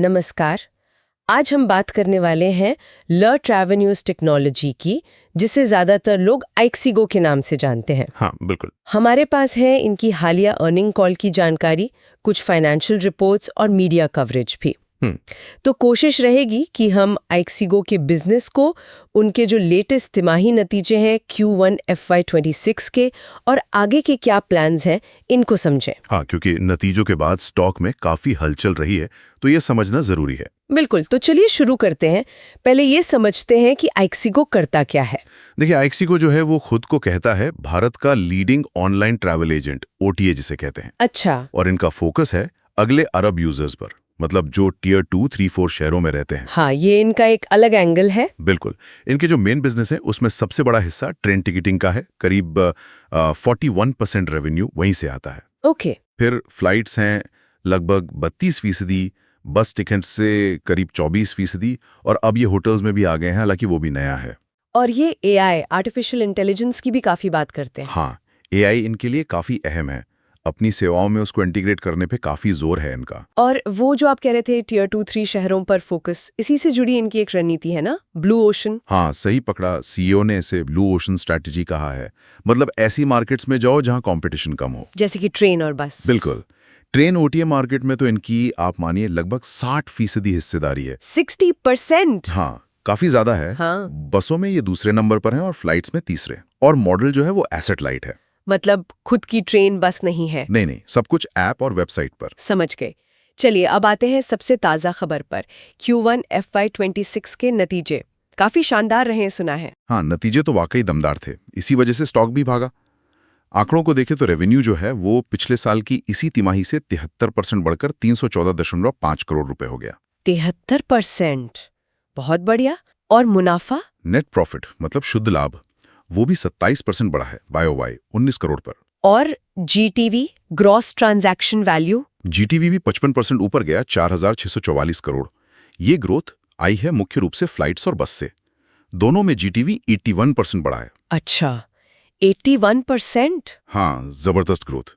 नमस्कार। आज हम बात करने वाले हैं ल ट्रैवेन्यूज टेक्नोलॉजी की, जिसे ज्यादातर लोग आइक्सिगो के नाम से जानते हैं। हाँ, बिल्कुल। हमारे पास है इनकी हालिया अर्निंग कॉल की जानकारी, कुछ फाइनेंशियल रिपोर्ट्स और मीडिया कवरेज भी। तो कोशिश रहेगी कि हम आइक्सिगो के बिजनेस को, उनके जो लेटेस्ट तिमाही नतीजे हैं Q1 FY26 के और आगे के क्या प्लान्स हैं, इनको समझें। हाँ, क्योंकि नतीजों के बाद स्टॉक में काफी हलचल रही है, तो ये समझना जरूरी है। बिल्कुल, तो चलिए शुरू करते हैं। पहले ये समझते हैं कि आइक्सिगो करता क्या है। देखिए, आइक्सिगो जो है वो खुद को कहता है भारत का leading online travel agent, OTA जिसे कहते हैं। अच्छा। और इनका फोकस है अगले अरब यूजर्स पर, मतलब जो टियर 2, 3, 4 शहरों में रहते हैं। हाँ, ये इनका एक अलग एंगल है। बिल्कुल। इनके जो मेन बिजनेस है उसमें सबसे बड़ा हिस्सा ट्रेन टिकटिंग का है, करीब 41% रेवेन्यू वहीं से आता है। ओके। फिर फ्लाइट्स हैं लगभग 32%, बस टिकट से करीब 24%, और अब ये होटल्स में भी आ गए हैं, हालांकि वो भी नया है। और ये AI, आर्टिफिशियल इंटेलिजेंस की भी काफी बात करते हैं। हाँ, AI इनके लिए काफी अहम है। अपनी सेवाओं में उसको इंटीग्रेट करने पे काफी जोर है इनका। और वो जो आप कह रहे थे टियर 2, 3 शहरों पर फोकस, इसी से जुड़ी इनकी एक रणनीति है ना, ब्लू ओशन। हाँ, सही पकड़ा। CEO ने इसे ब्लू ओशन स्ट्रैटेजी कहा है। मतलब ऐसी मार्केट्स में जाओ जहां कंपटीशन कम हो। जैसे कि ट्रेन और बस। बिल्कुल। ट्रेन OTA मार्केट में तो इनकी आप मानिए लगभग 60% हिस्सेदारी है। 60%? हाँ, काफी ज्यादा है। हाँ। बसों में ये दूसरे नंबर पर हैं और फ्लाइट्स में तीसरे। और मॉडल जो है वो एसेट लाइट है। मतलब खुद की ट्रेन बस नहीं है। नहीं, सब कुछ ऐप और वेबसाइट पर। समझ गए। चलिए अब आते हैं सबसे ताज़ा खबर पर। Q1 FY26 के नतीजे काफी शानदार रहे, सुना है। हाँ, नतीजे तो वाकई दमदार थे। इसी वजह से स्टॉक भी भागा। आंकड़ों को देखें तो रेवेन्यू जो है वो पिछले साल की इसी तिमाही से 73% बढ़कर 314.5 करोड़ रुपए हो गया। 73%? बहुत बढ़िया। और मुनाफा? नेट प्रॉफिट मतलब शुद्ध लाभ, वो भी 27% बढ़ा है YOY 19 करोड़ पर। और GTV, gross transaction value? GTV भी 55% ऊपर गया, 4,644 करोड़। ये ग्रोथ आई है मुख्य रूप से फ्लाइट्स और बस से। दोनों में GTV 81% बढ़ा है। अच्छा, 81%? हाँ, जबरदस्त ग्रोथ।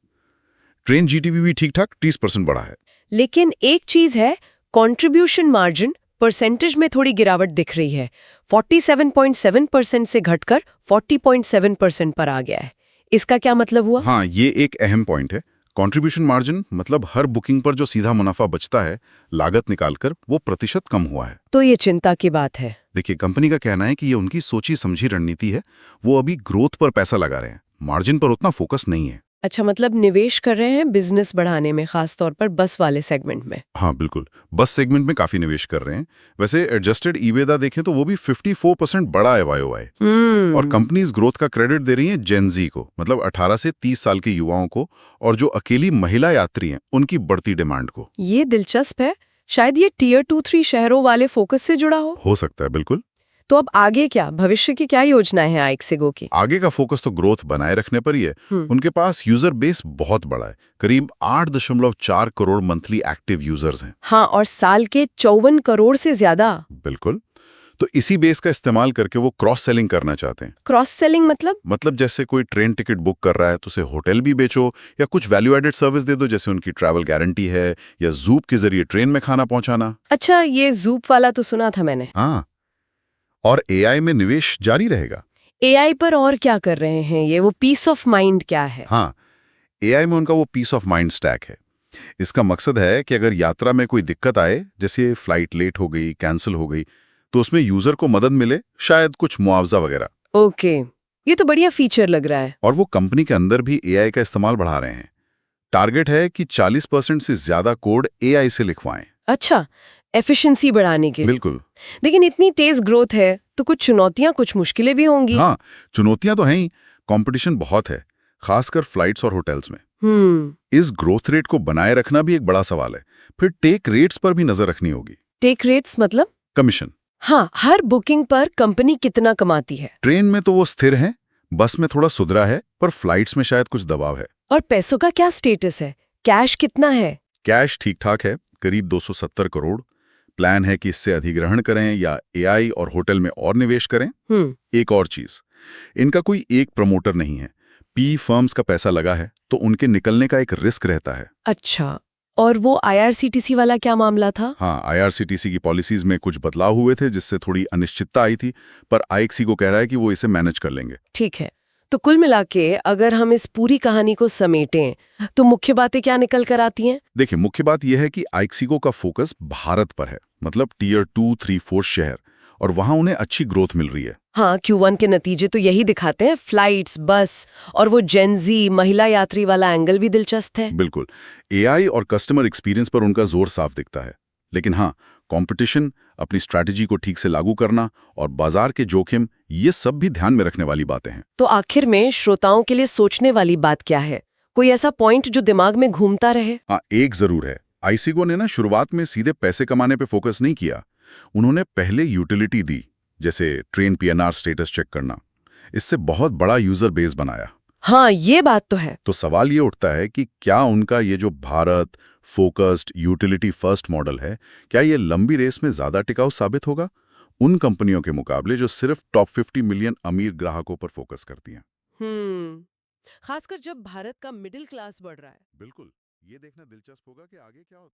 ट्रेन GTV भी ठीक ठाक 30% बढ़ा है। लेकिन एक चीज है, कंट्रीब्यूशन मार्जिन परसेंटेज में थोड़ी गिरावट दिख रही है। 47.7% से घटकर 40.7% पर आ गया है। इसका क्या मतलब हुआ? हाँ, ये एक अहम पॉइंट है। कंट्रीब्यूशन मार्जिन मतलब हर बुकिंग पर जो सीधा मुनाफा बचता है, लागत निकालकर वो प्रतिशत कम हुआ है। तो ये चिंता की बात है। देखिए, कंपनी का कहना है कि ये उनकी सोची समझी रणनीति है। वो अभी ग्रोथ पर पैसा लगा रहे हैं, मार्जिन पर उतना फोकस नहीं है। अच्छा, मतलब निवेश कर रहे हैं बिजनेस बढ़ाने में, खास तौर पर बस वाले सेगमेंट में। हाँ, बिल्कुल। बस सेगमेंट में काफी निवेश कर रहे हैं। वैसे एडजस्टेड EBITDA देखें तो वो भी 54% बढ़ा है YOY। और कंपनीज ग्रोथ का क्रेडिट दे रही हैं जेन Z को, मतलब 18 से 30 साल के युवाओं को, और जो अकेली महिला यात्री हैं उनकी बढ़ती डिमांड को। ये दिलचस्प है। शायद ये टियर 2, 3 शहरों वाले फोकस से जुड़ा हो सकता है, बिल्कुल। तो अब आगे क्या, भविष्य की क्या योजना है आइक्सिगो की? आगे का फोकस तो ग्रोथ बनाए रखने पर ही है। उनके पास यूजर बेस बहुत बड़ा है, करीब 8.4 करोड़ मंथली एक्टिव यूजर्स हैं। हाँ, और साल के 54 करोड़ से ज्यादा। बिल्कुल। तो इसी बेस का इस्तेमाल करके वो क्रॉस सेलिंग करना चाहते हैं। क्रॉस सेलिंग मतलब? मतलब जैसे कोई ट्रेन टिकट बुक कर रहा है तो उसे होटल भी बेचो, या कुछ वैल्यू एडेड सर्विस दे दो, जैसे उनकी ट्रैवल गारंटी है, या जूप के जरिए ट्रेन में खाना पहुंचाना। अच्छा, ये जूप वाला तो सुना था मैंने। हाँ, और AI में निवेश जारी रहेगा। AI पर और क्या कर रहे हैं ये? वो पीस ऑफ माइंड क्या है? हाँ, AI में उनका वो पीस ऑफ माइंड स्टैक है। इसका मकसद है कि अगर यात्रा में कोई दिक्कत आए, जैसे फ्लाइट लेट हो गई, कैंसिल हो गई, तो उसमें यूजर को मदद मिले, शायद कुछ मुआवजा वगैरह। ओके, ये तो बढ़िया फीचर लग रहा है। और वो कंपनी के अंदर भी AI का इस्तेमाल बढ़ा रहे हैं। टारगेट है कि 40% से ज्यादा कोड AI से लिखवाएं। अच्छा, एफिशिएंसी बढ़ाने के। बिल्कुल। लेकिन इतनी तेज ग्रोथ है तो कुछ चुनौतियां, कुछ मुश्किलें भी होंगी। हाँ, चुनौतियां तो हैं ही। कंपटीशन बहुत है, खासकर फ्लाइट्स और होटल्स में। इस ग्रोथ रेट को बनाए रखना भी एक बड़ा सवाल है। फिर टेक रेट्स पर भी नजर रखनी होगी। टेक रेट्स मतलब? कमीशन। हाँ, हर बुकिंग पर कंपनी कितना कमाती है? ट्रेन में तो वो स्थिर है, बस में थोड़ा सुधरा है, पर फ्लाइट्स में शायद कुछ दबाव है। और पैसों का क्या स्टेटस है? कैश कितना है? कैश ठीक ठाक है, करीब 270 करोड़। प्लान है कि इससे अधिग्रहण करें या AI और होटल में और निवेश करें। एक और चीज, इनका कोई एक प्रमोटर नहीं है। PE फर्म्स का पैसा लगा है, तो उनके निकलने का एक रिस्क रहता है। अच्छा, और वो IRCTC वाला क्या मामला था? हाँ, IRCTC की पॉलिसीज में कुछ बदलाव हुए थे जिससे थोड़ी अनिश्चितता आई थी, पर आईएक्सीगो कह रहा है कि वो इसे मैनेज कर लेंगे। ठीक है। तो कुल मिला के अगर हम इस पूरी कहानी को समेटें तो मुख्य बातें क्या निकल कर आती हैं? देखिए, मुख्य बात यह है कि आईएक्सीगो का फोकस भारत पर है, मतलब टियर 2, 3, 4 शहर, और वहां उन्हें अच्छी ग्रोथ मिल रही है। हाँ, Q1 के नतीजे तो यही दिखाते हैं। फ्लाइट्स, बस और वो जेनजी महिला यात्री वाला एंगल भी दिलचस्प है। बिल्कुल, एआई और कस्टमर एक्सपीरियंस पर उनका जोर साफ दिखता है। लेकिन हाँ, कंपटीशन, अपनी स्ट्रैटेजी को ठीक से लागू करना और बाजार के जोखिम, ये सब भी ध्यान में रखने वाली बातें हैं। तो आखिर में श्रोताओं के लिए सोचने वाली बात क्या है? कोई ऐसा पॉइंट जो दिमाग में घूमता रहे? हाँ, एक जरूर है। आईएक्सीगो ने ना शुरुआत में सीधे पैसे कमाने पे फोकस नहीं किया। उन्होंने पहले यूटिलिटी दी, जैसे ट्रेन पीएनआर स्टेटस चेक करना। इससे बहुत बड़ा यूजर बेस बनाया। हाँ, ये बात तो है। तो सवाल ये उठता है कि क्या उनका ये जो Bharat focused utility first model है, क्या ये लंबी रेस में ज्यादा टिकाऊ साबित होगा उन कंपनियों के मुकाबले जो सिर्फ टॉप 50 मिलियन अमीर ग्राहकों पर फोकस करती हैं? खासकर जब भारत का मिडिल क्लास बढ़ रहा है। बिल्कुल, ये देखना दिलचस्प होगा कि आगे क्या होता है।